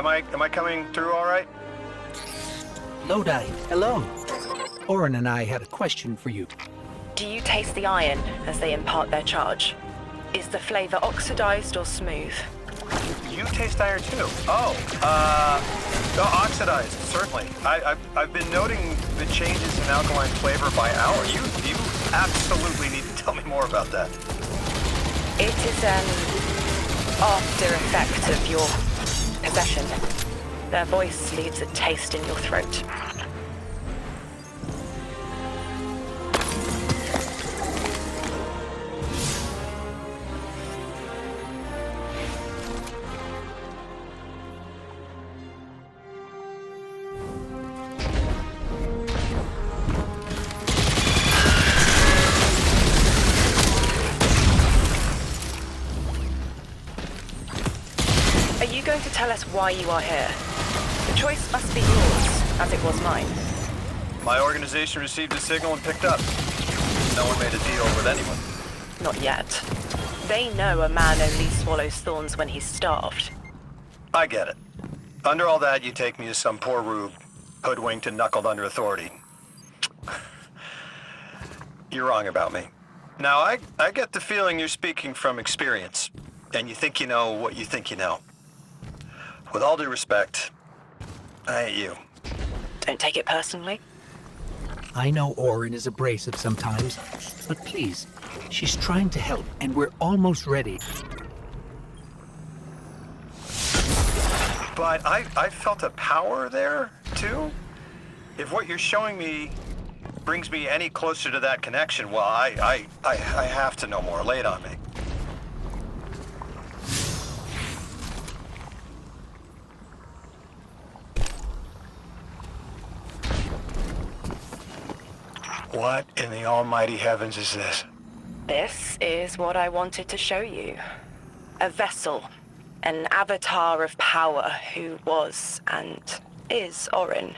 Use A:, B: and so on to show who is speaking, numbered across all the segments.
A: Am I coming through all right?
B: Lodi, hello. Orin and I had a question for you.
C: Do you taste the iron as they impart their charge? Is the flavor oxidized or smooth?
A: You taste iron too. Oxidized, certainly. I've been noting the changes in alkaline flavor by hour. You absolutely need to tell me more about that.
C: It is an after effect of your possession. Their voice leaves a taste in your throat. Are you going to tell us why you are here? The choice must be yours, as it was mine.
A: My organization received a signal and picked up. No one made a deal with anyone.
C: Not yet. They know a man only swallows thorns when he's starved.
A: I get it. Under all that, you take me as some poor rube, hoodwinked and knuckled under authority. You're wrong about me. Now, I get the feeling you're speaking from experience, and you think you know what you think you know. With all due respect, I ain't you.
C: Don't take it personally.
B: I know Orin is abrasive sometimes, but please, she's trying to help, and we're almost ready.
A: But I felt a power there, too. If what you're showing me brings me any closer to that connection, well, I have to know more. Lay it on me. What in the almighty heavens is this?
C: This is what I wanted to show you. A vessel, an avatar of power who was and is Orin.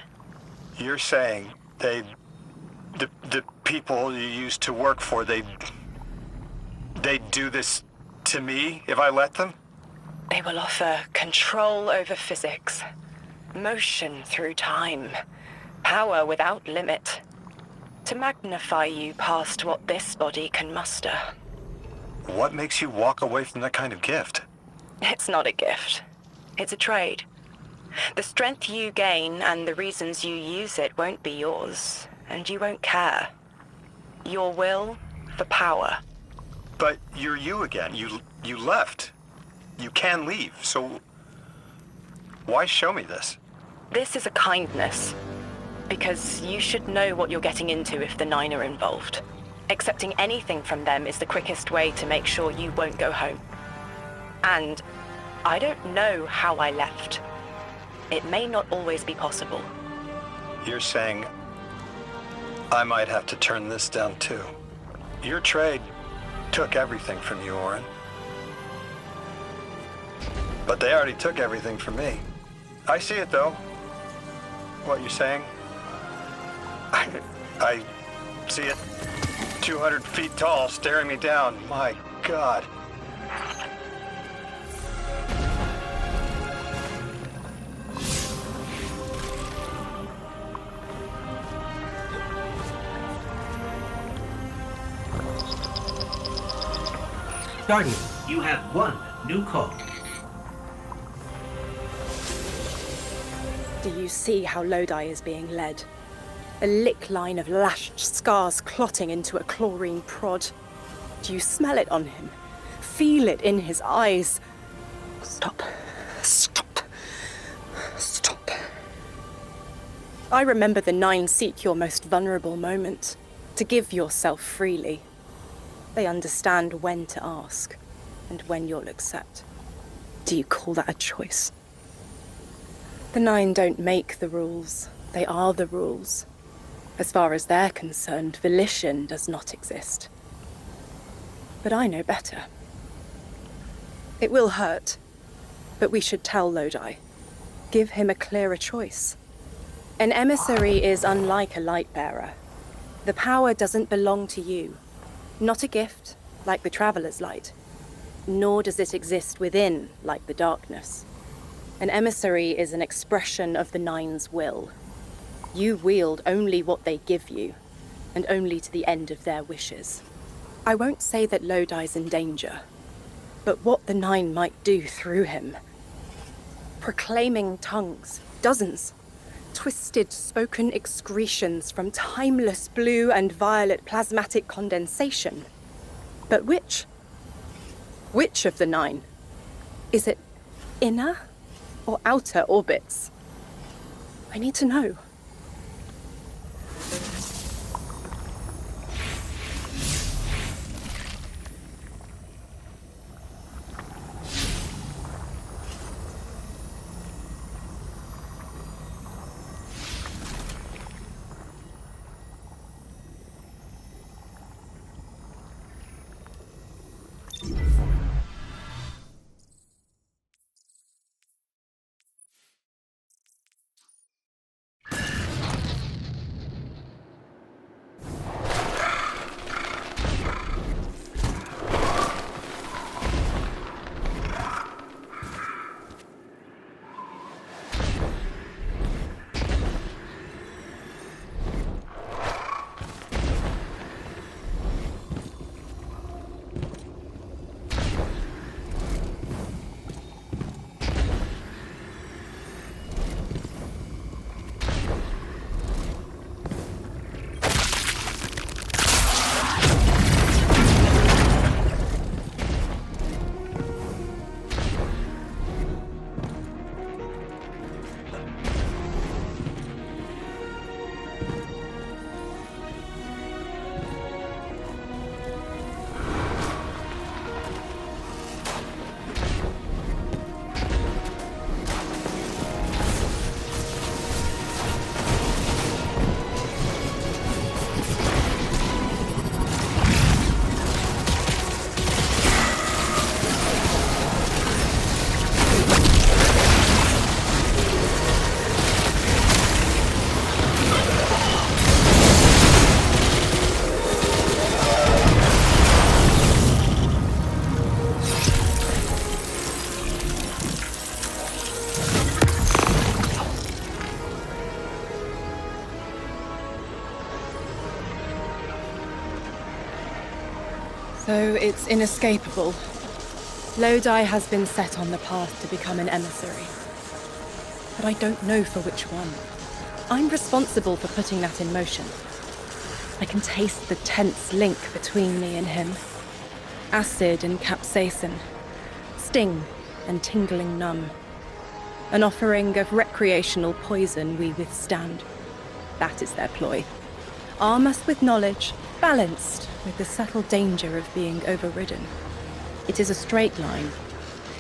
A: You're saying the people you used to work for, they'd do this to me if I let them?
C: They will offer control over physics, motion through time, power without limit, to magnify you past what this body can muster.
A: What makes you walk away from that kind of gift?
C: It's not a gift. It's a trade. The strength you gain and the reasons you use it won't be yours, and you won't care. Your will for power.
A: But you're you again. You left. You can leave, so why show me this?
C: This is a kindness. Because you should know what you're getting into if the Nine are involved. Accepting anything from them is the quickest way to make sure you won't go home. And I don't know how I left. It may not always be possible.
A: You're saying I might have to turn this down too. Your trade took everything from you, Orin. But they already took everything from me. I see it though. What you're saying. I see it 200 feet tall, staring me down. My God.
B: Guardian, you have one new call.
D: Do you see how Lodi is being led? A lick line of lashed scars clotting into a chlorine prod. Do you smell it on him? Feel it in his eyes? Stop. Stop. Stop. I remember the Nine seek your most vulnerable moment, to give yourself freely. They understand when to ask, and when you'll accept. Do you call that a choice? The Nine don't make the rules. They are the rules. As far as they're concerned, volition does not exist. But I know better. It will hurt, but we should tell Lodi. Give him a clearer choice. An emissary is unlike a light-bearer. The power doesn't belong to you. Not a gift, like the Traveler's Light. Nor does it exist within, like the darkness. An emissary is an expression of the Nine's will. You wield only what they give you, and only to the end of their wishes. I won't say that Lodi's in danger, but what the Nine might do through him. Proclaiming tongues, dozens. Twisted spoken excretions from timeless blue and violet plasmatic condensation. But which? Which of the Nine? Is it inner or outer orbits? I need to know. So it's inescapable. Lodi has been set on the path to become an emissary. But I don't know for which one. I'm responsible for putting that in motion. I can taste the tense link between me and him. Acid and capsaicin. Sting and tingling numb. An offering of recreational poison we withstand. That is their ploy. Arm us with knowledge, balanced with the subtle danger of being overridden. It is a straight line,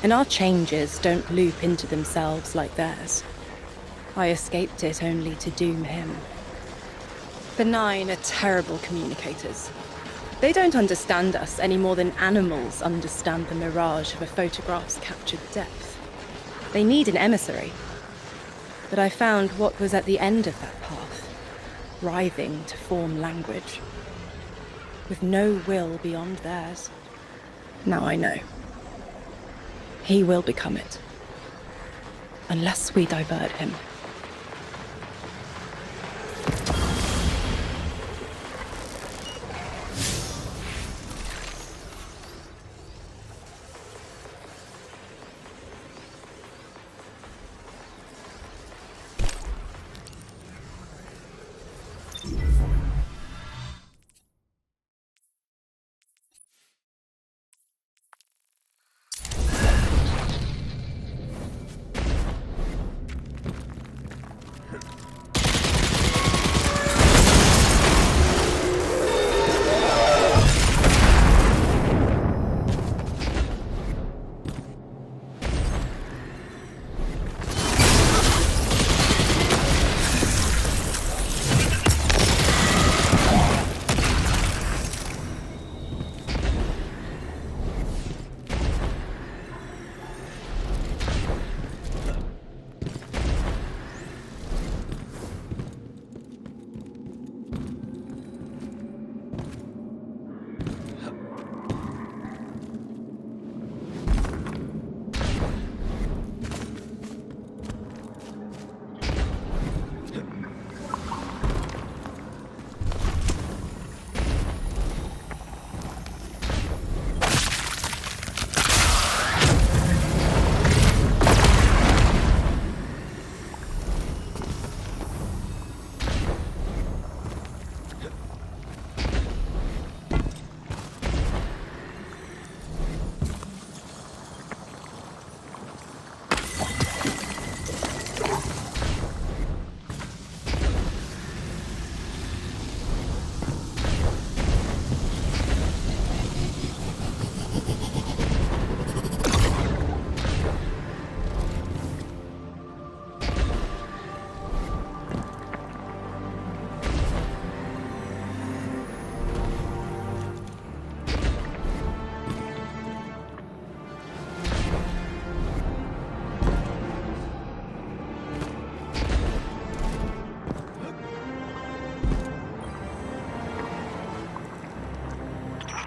D: and our changes don't loop into themselves like theirs. I escaped it only to doom him. The Nine are terrible communicators. They don't understand us any more than animals understand the mirage of a photograph's captured depth. They need an emissary. But I found what was at the end of that path, writhing to form language, with no will beyond theirs. Now I know. He will become it. Unless we divert him.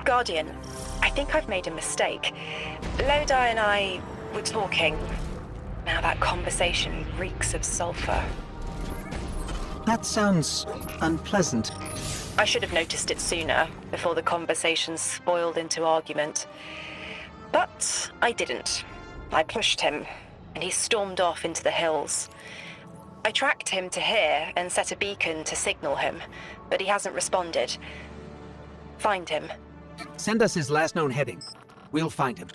C: Guardian, I think I've made a mistake. Lodi and I were talking. Now that conversation reeks of sulfur.
B: That sounds unpleasant.
C: I should have noticed it sooner, before the conversation spoiled into argument. But I didn't. I pushed him, and he stormed off into the hills. I tracked him to here and set a beacon to signal him, but he hasn't responded. Find him.
B: Send us his last known heading. We'll find him.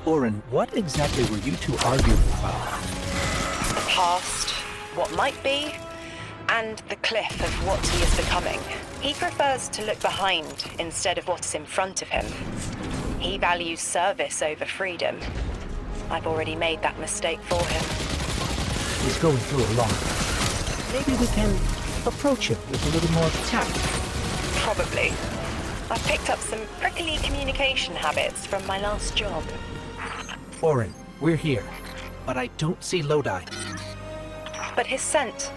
B: Orin, what exactly were you two arguing about?
C: The past, what might be, and the cliff of what he is becoming. He prefers to look behind instead of what's in front of him. He values service over freedom. I've already made that mistake for him.
B: He's going through a lot. Maybe we can approach him with a little more tact.
C: Probably. I've picked up some prickly communication habits from my last job.
B: Orin, we're here, but I don't see Lodi.
C: But his scent,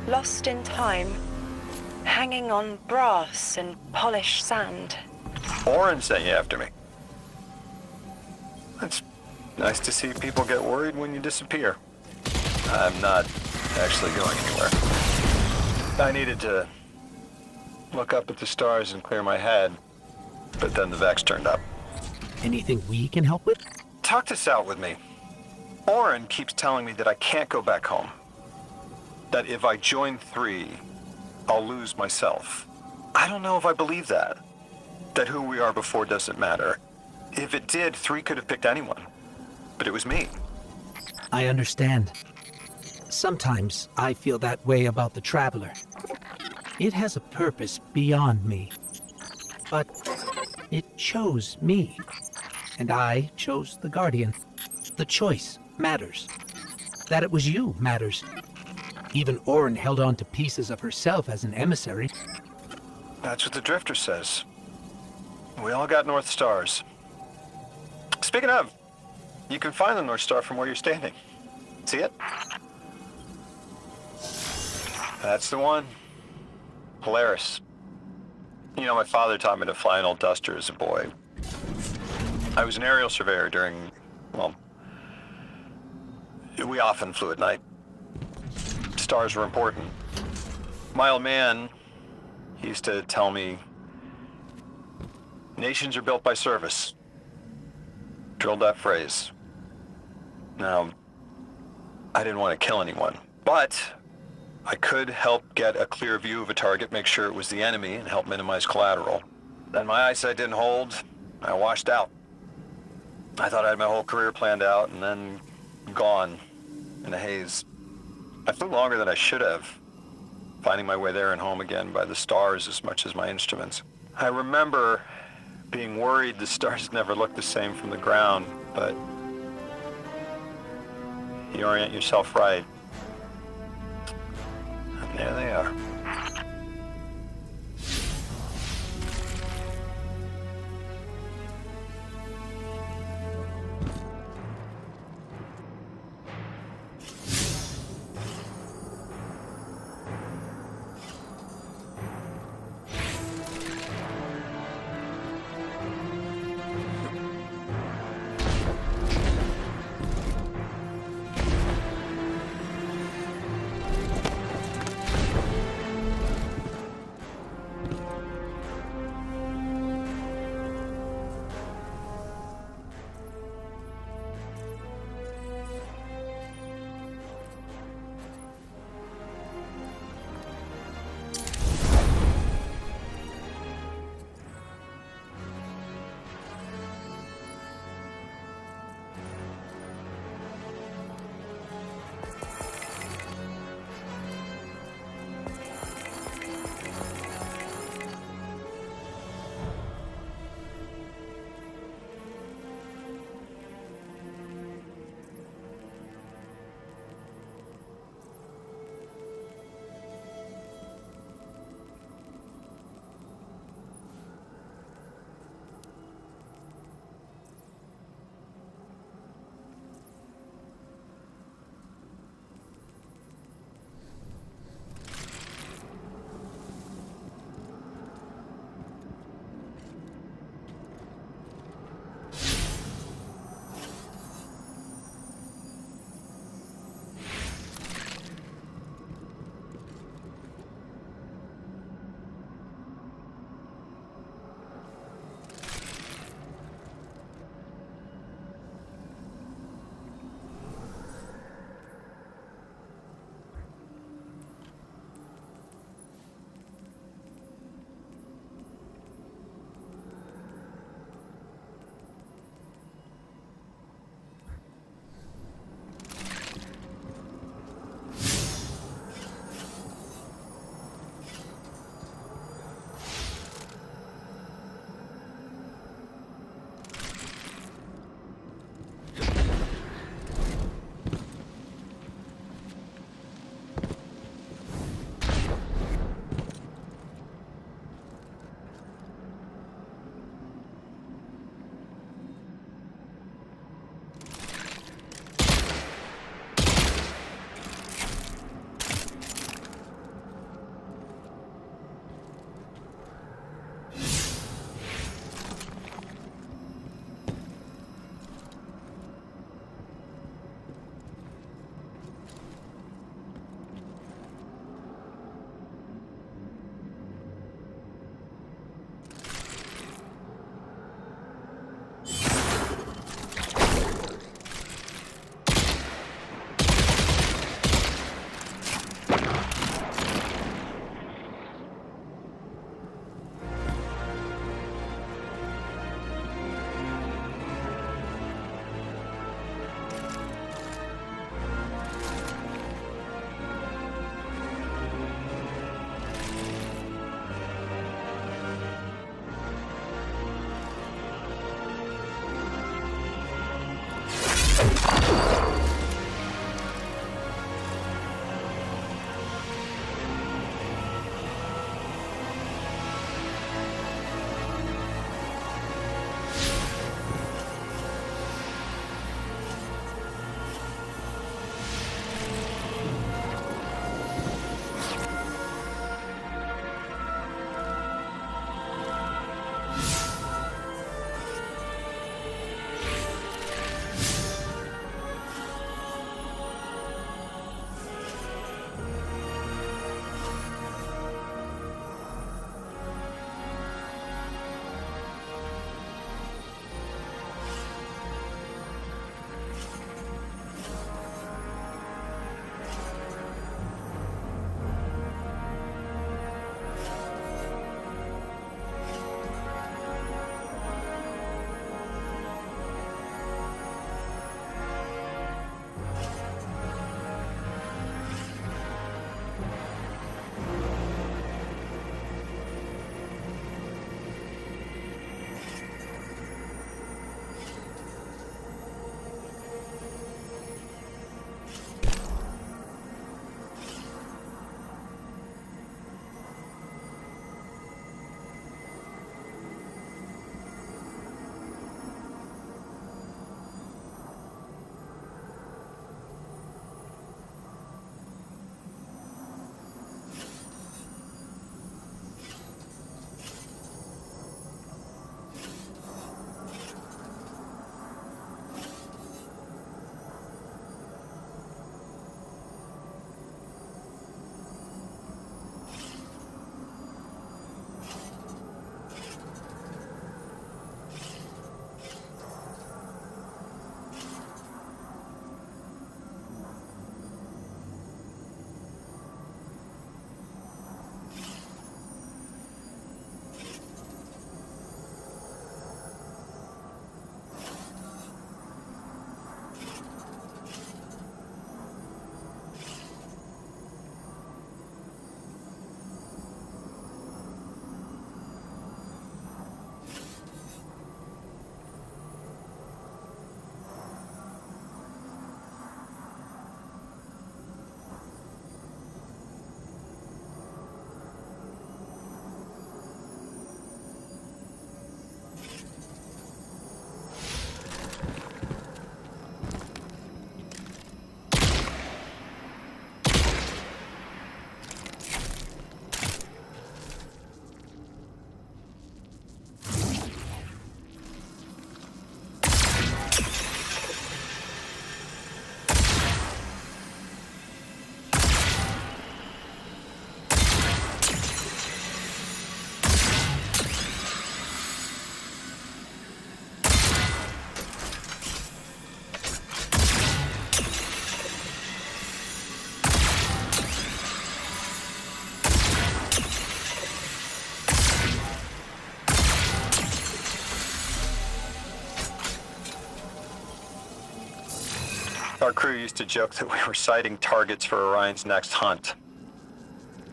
C: lost in time, hanging on brass and polished sand.
A: Orin sent you after me. It's nice to see people get worried when you disappear. I'm not actually going anywhere. I needed to look up at the stars and clear my head, but then the Vex turned up.
B: Anything we can help with?
A: Talk this out with me. Orin keeps telling me that I can't go back home. That if I join 3, I'll lose myself. I don't know if I believe that. That who we are before doesn't matter. If it did, 3 could have picked anyone. But it was me.
B: I understand. Sometimes I feel that way about the Traveler. It has a purpose beyond me. But it chose me. And I chose the Guardian. The choice matters. That it was you matters. Even Orin held on to pieces of herself as an emissary.
A: That's what the Drifter says. We all got North Stars. Speaking of, You can find the North Star from where you're standing. See it? That's the one. Polaris. You know, my father taught me to fly an old Duster as a boy. I was an aerial surveyor during, well, we often flew at night. Stars were important. My old man, he used to tell me, nations are built by service. Drilled that phrase. Now, I didn't want to kill anyone, but I could help get a clear view of a target, make sure it was the enemy, and help minimize collateral. Then my eyesight didn't hold. I washed out. I thought I had my whole career planned out, and then gone in a haze. I flew longer than I should have, finding my way there and home again by the stars as much as my instruments. I remember being worried the stars never look the same from the ground, but you orient yourself right, and there they are. Our crew used to joke that we were sighting targets for Orion's next hunt,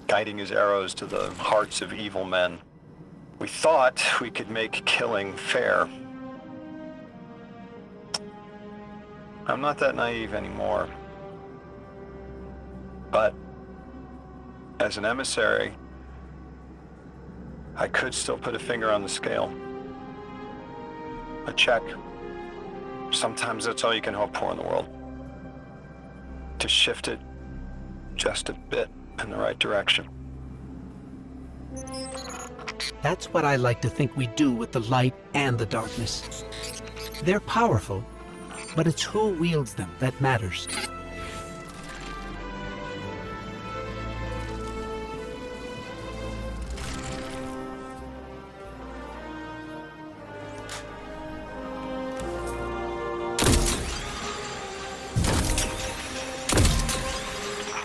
A: guiding his arrows to the hearts of evil men. We thought we could make killing fair. I'm not that naive anymore. But as an emissary, I could still put a finger on the scale. A check. Sometimes that's all you can hope for in the world. To shift it just a bit in the right direction.
B: That's what I like to think we do with the light and the darkness. They're powerful, but it's who wields them that matters.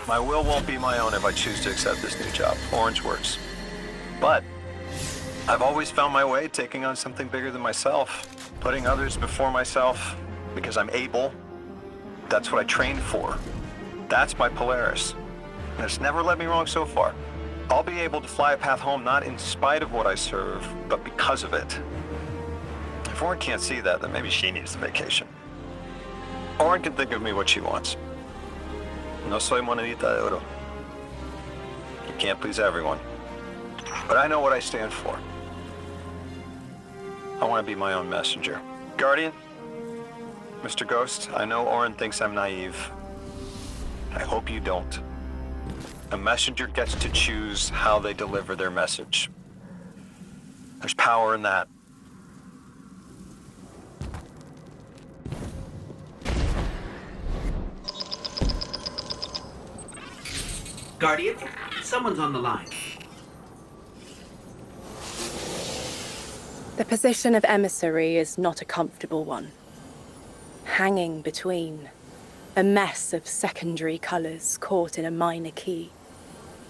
A: My will won't be my own if I choose to accept this new job, Orange works. But I've always found my way taking on something bigger than myself, putting others before myself because I'm able. That's what I trained for. That's my Polaris. And it's never led me wrong so far. I'll be able to fly a path home not in spite of what I serve, but because of it. If Orin can't see that, then maybe she needs the vacation. Orin can think of me what she wants. No soy monedita de oro. You can't please everyone. But I know what I stand for. I want to be my own messenger. Guardian, Mr. Ghost, I know Orin thinks I'm naive. I hope you don't. A messenger gets to choose how they deliver their message. There's power in that.
B: Guardian, someone's on the line.
D: The position of emissary is not a comfortable one. Hanging between, a mess of secondary colors caught in a minor key.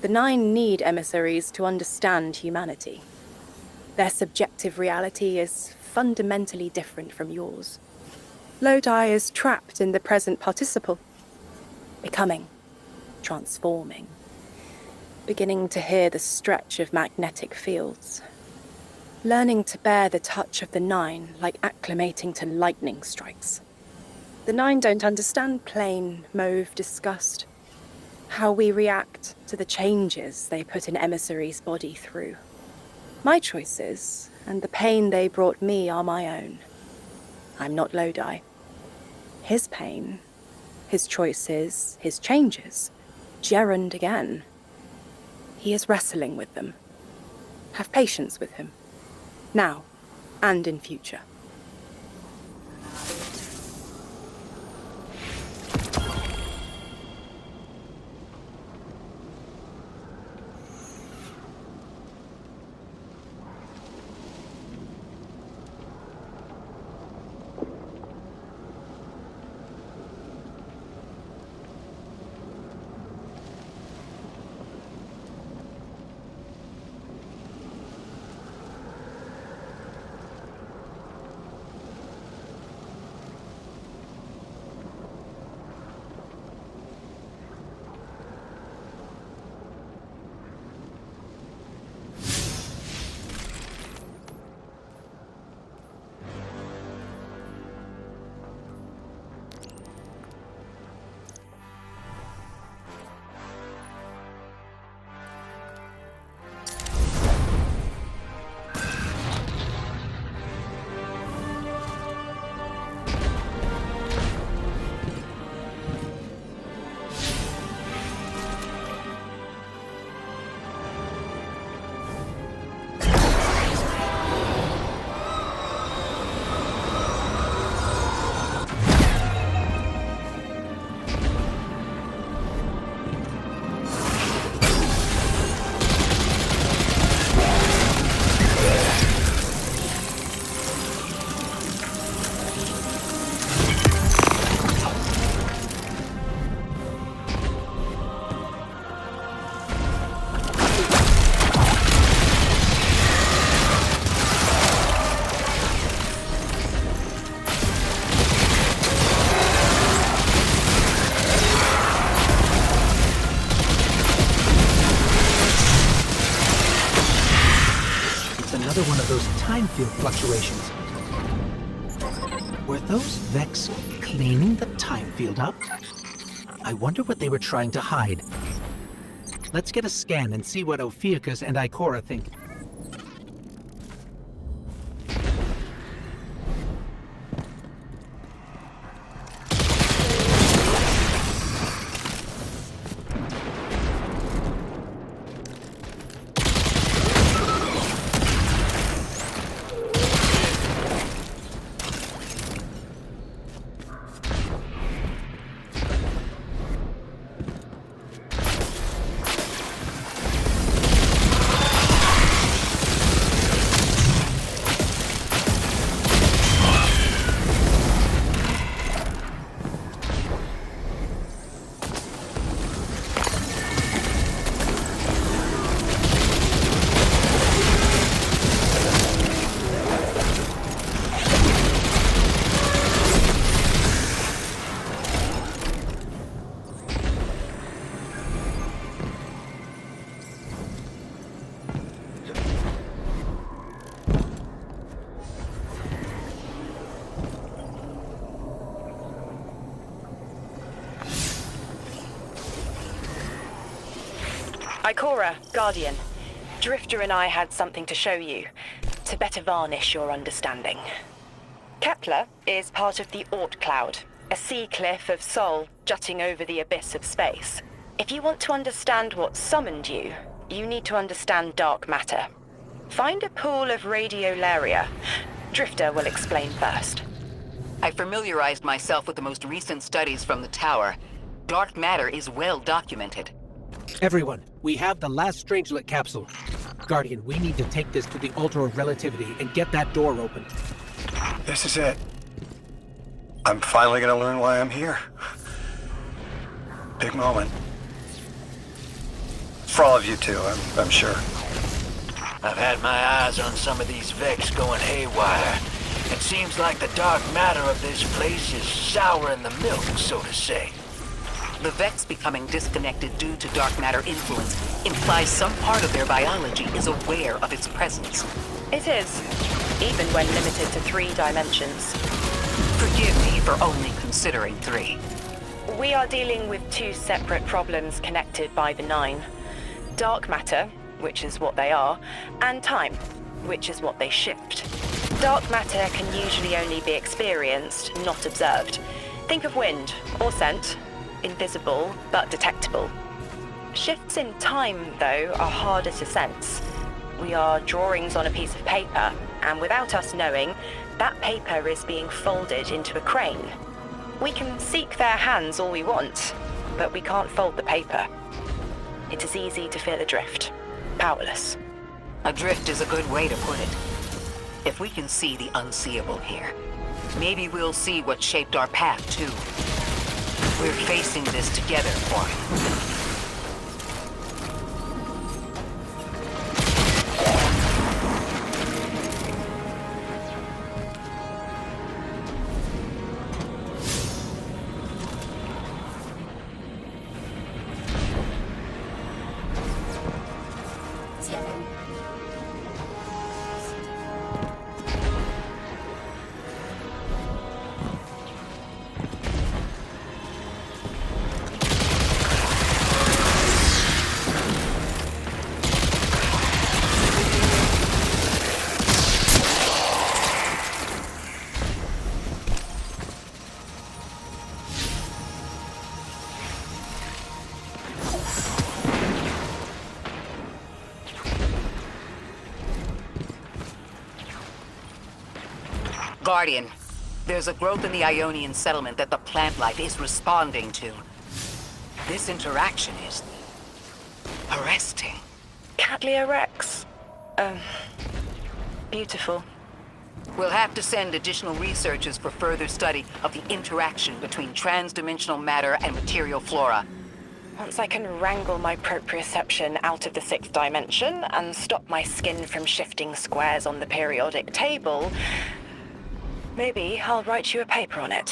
D: The Nine need emissaries to understand humanity. Their subjective reality is fundamentally different from yours. Lodi is trapped in the present participle, becoming, transforming, beginning to hear the stretch of magnetic fields, learning to bear the touch of the Nine like acclimating to lightning strikes. The Nine don't understand plain, mauve disgust, how we react to the changes they put an emissary's body through. My choices and the pain they brought me are my own. I'm not Lodi. His pain, his choices, his changes, gerund again. He is wrestling with them. Have patience with him, now and in future.
B: time field fluctuations. Were those Vex cleaning the time field up? I wonder what they were trying to hide. Let's get a scan and see what Ophiuchus and Ikora think.
C: Ikora, Guardian. Drifter and I had something to show you, to better varnish your understanding. Kepler is part of the Oort Cloud, a sea cliff of Sol jutting over the abyss of space. If you want to understand what summoned you, you need to understand dark matter. Find a pool of radiolaria. Drifter will explain first.
E: I familiarized myself with the most recent studies from the tower. Dark matter is well documented.
B: Everyone, we have the last Strangelet capsule. Guardian, we need to take this to the Altar of Relativity and get that door open.
A: This is it. I'm finally gonna learn why I'm here. Big moment. For all of you too, I'm sure.
F: I've had my eyes on some of these Vex going haywire. It seems like the dark matter of this place is souring the milk, so to say.
E: The Vex becoming disconnected due to dark matter influence implies some part of their biology is aware of its presence.
C: It is, even when limited to 3 dimensions.
E: Forgive me for only considering 3.
C: We are dealing with 2 separate problems connected by the 9. Dark matter, which is what they are, and time, which is what they shift. Dark matter can usually only be experienced, not observed. Think of wind or scent. Invisible, but detectable. Shifts in time, though, are harder to sense. We are drawings on a piece of paper, and without us knowing, that paper is being folded into a crane. We can seek their hands all we want, but we can't fold the paper. It is easy to feel adrift, powerless.
E: Adrift is a good way to put it. If we can see the unseeable here, maybe we'll see what shaped our path, too. We're facing this together, Orin. Guardian, there's a growth in the Ionian settlement that the plant life is responding to. This interaction is arresting.
C: Catlia Rex. Beautiful.
E: We'll have to send additional researchers for further study of the interaction between trans-dimensional matter and material flora.
C: Once I can wrangle my proprioception out of the 6th dimension and stop my skin from shifting squares on the periodic table, maybe I'll write you a paper on it.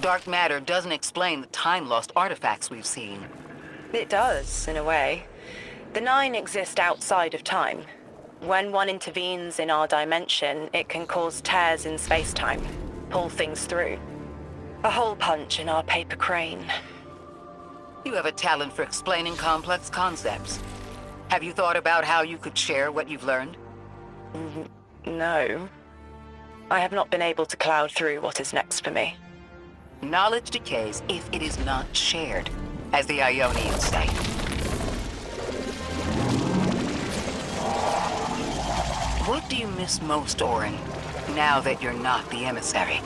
E: Dark matter doesn't explain the time-lost artifacts we've seen.
C: It does, in a way. The Nine exist outside of time. When one intervenes in our dimension, it can cause tears in space-time, pull things through. A hole punch in our paper crane.
E: You have a talent for explaining complex concepts. Have you thought about how you could share what you've learned?
C: No. I have not been able to cloud through what is next for me.
E: Knowledge decays if it is not shared, as the Ionians say. What do you miss most, Orin, now that you're not the emissary?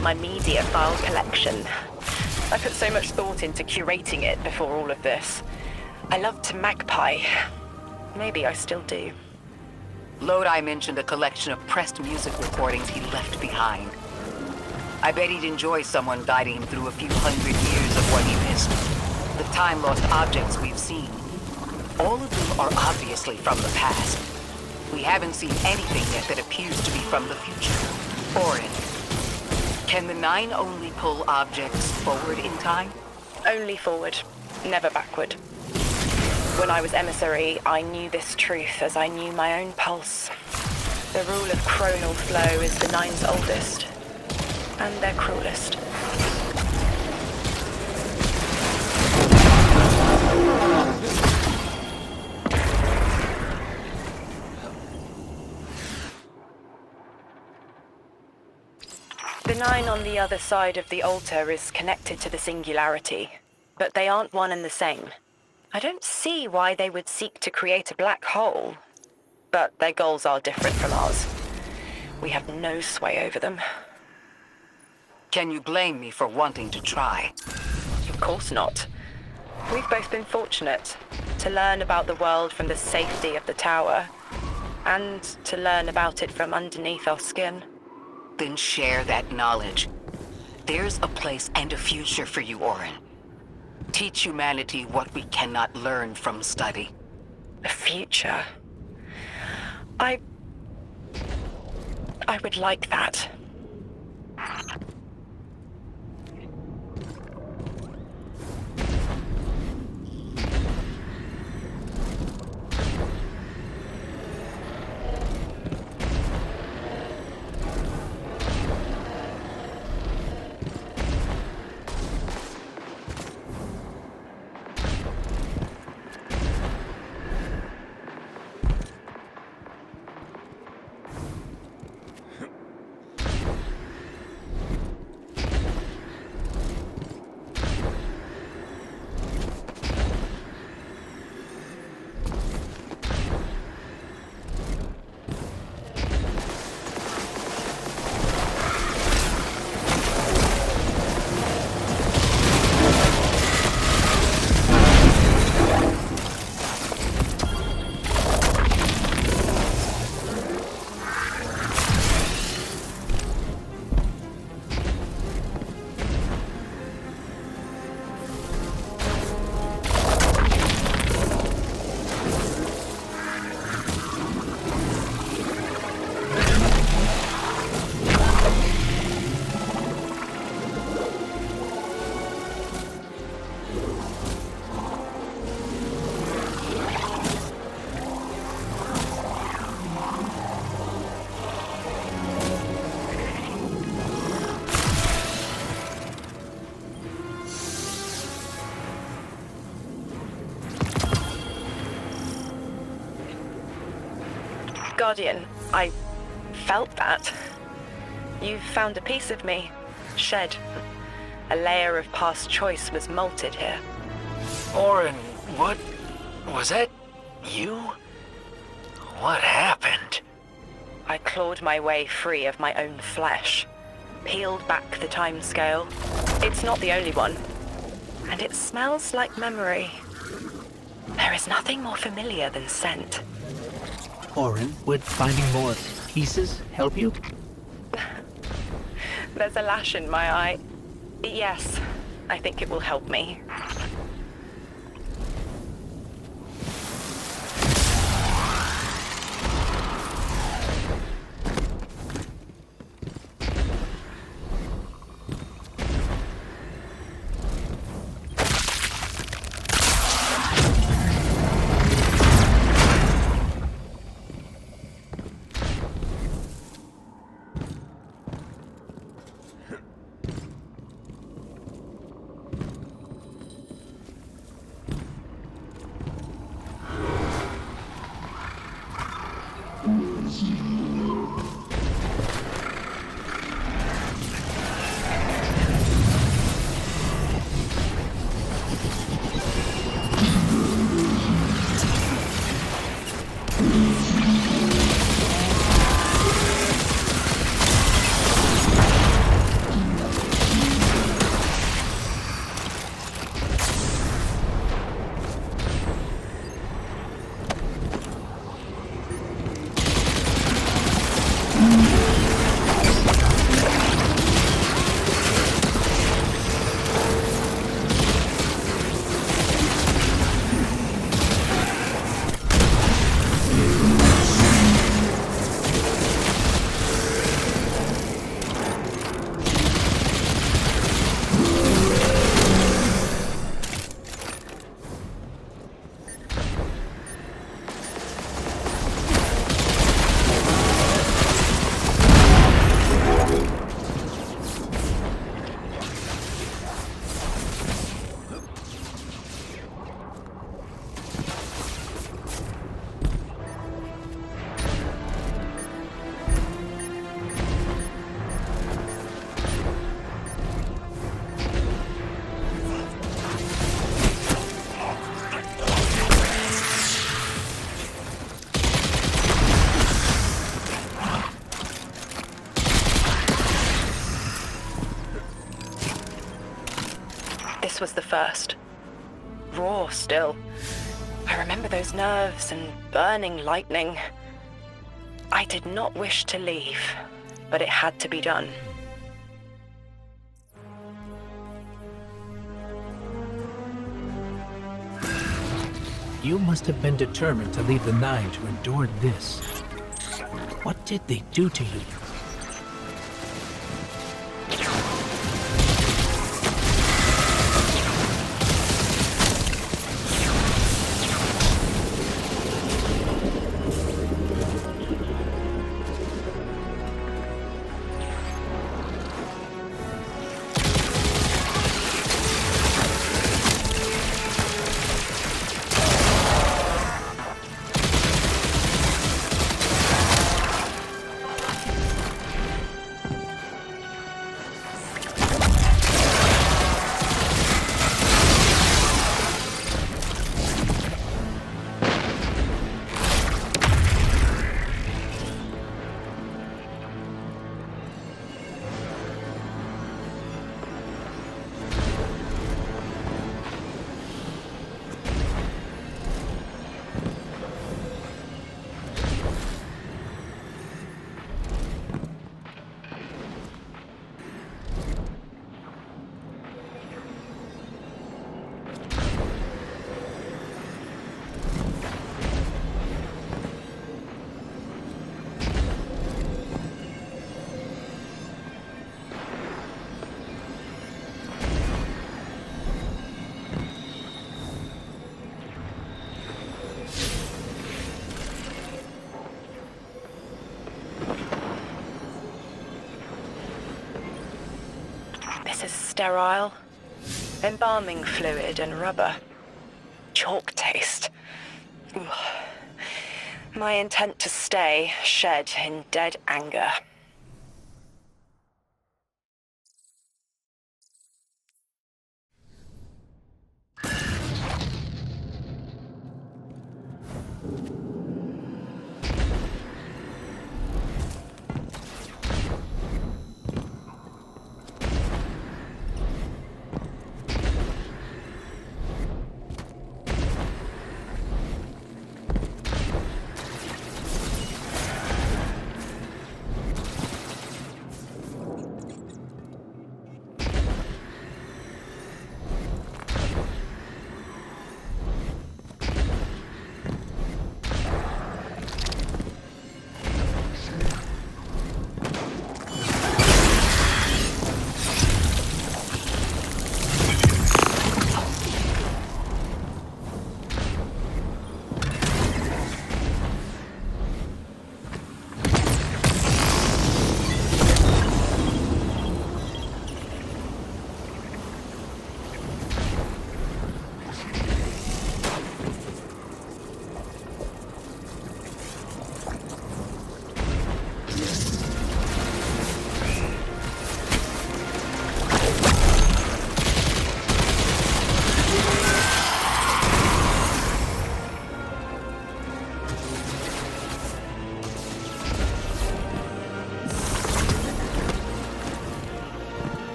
C: My media file collection. I put so much thought into curating it before all of this. I loved to magpie. Maybe I still do.
E: Lodi mentioned a collection of pressed music recordings he left behind. I bet he'd enjoy someone guiding him through a few hundred years of what he missed. The time-lost objects we've seen, all of them are obviously from the past. We haven't seen anything yet that appears to be from the future. Orin, can the Nine only pull objects forward in time?
C: Only forward, never backward. When I was emissary, I knew this truth as I knew my own pulse. The rule of chronal flow is the Nine's oldest, and their cruelest. The Nine on the other side of the altar is connected to the singularity, but they aren't one and the same. I don't see why they would seek to create a black hole, but their goals are different from ours. We have no sway over them.
E: Can you blame me for wanting to try?
C: Of course not. We've both been fortunate to learn about the world from the safety of the tower, and to learn about it from underneath our skin.
E: Then share that knowledge. There's a place and a future for you, Orin. Teach humanity what we cannot learn from study.
C: A future. I would like that. Guardian, I felt that. You found a piece of me, shed. A layer of past choice was molted here.
F: Orin, what? Was that you? What happened?
C: I clawed my way free of my own flesh, peeled back the time scale. It's not the only one, and it smells like memory. There is nothing more familiar than scent.
B: Orin, would finding more pieces help you?
C: There's a lash in my eye. Yes, I think it will help me. This was the first. Raw still. I remember those nerves and burning lightning. I did not wish to leave, but it had to be done.
B: You must have been determined to leave the Nine to endure this. What did they do to you?
C: This is sterile. Embalming fluid and rubber. Chalk taste. Ooh. My intent to stay shed in dead anger.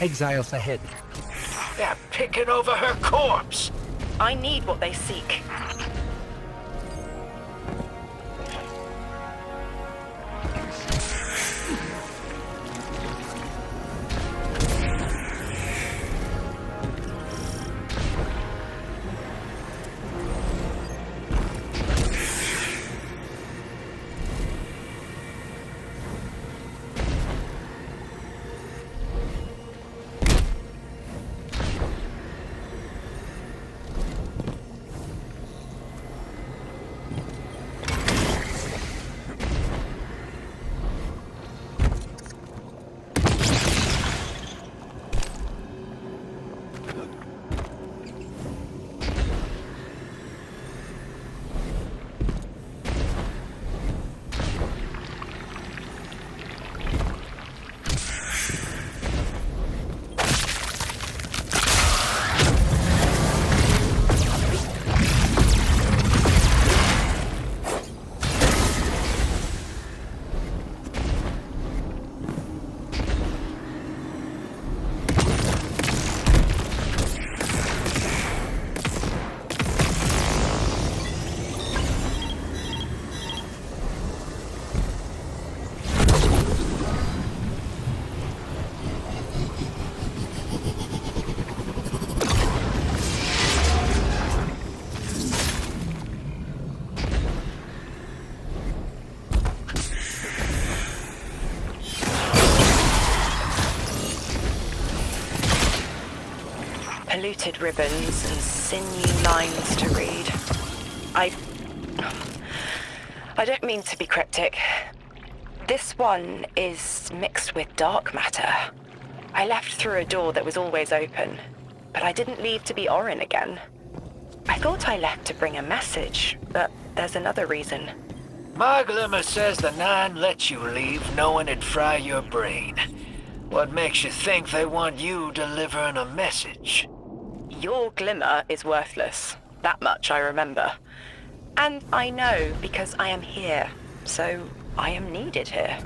B: Exiles ahead.
F: They're picking over her corpse.
C: I need what they seek. Polluted ribbons and sinewy lines to read. I don't mean to be cryptic. This one is mixed with dark matter. I left through a door that was always open, but I didn't leave to be Orin again. I thought I left to bring a message, but there's another reason.
F: My glimmer says the Nine let you leave knowing it'd fry your brain. What makes you think they want you delivering a message?
C: Your glimmer is worthless. That much I remember. And I know because I am here, so I am needed here.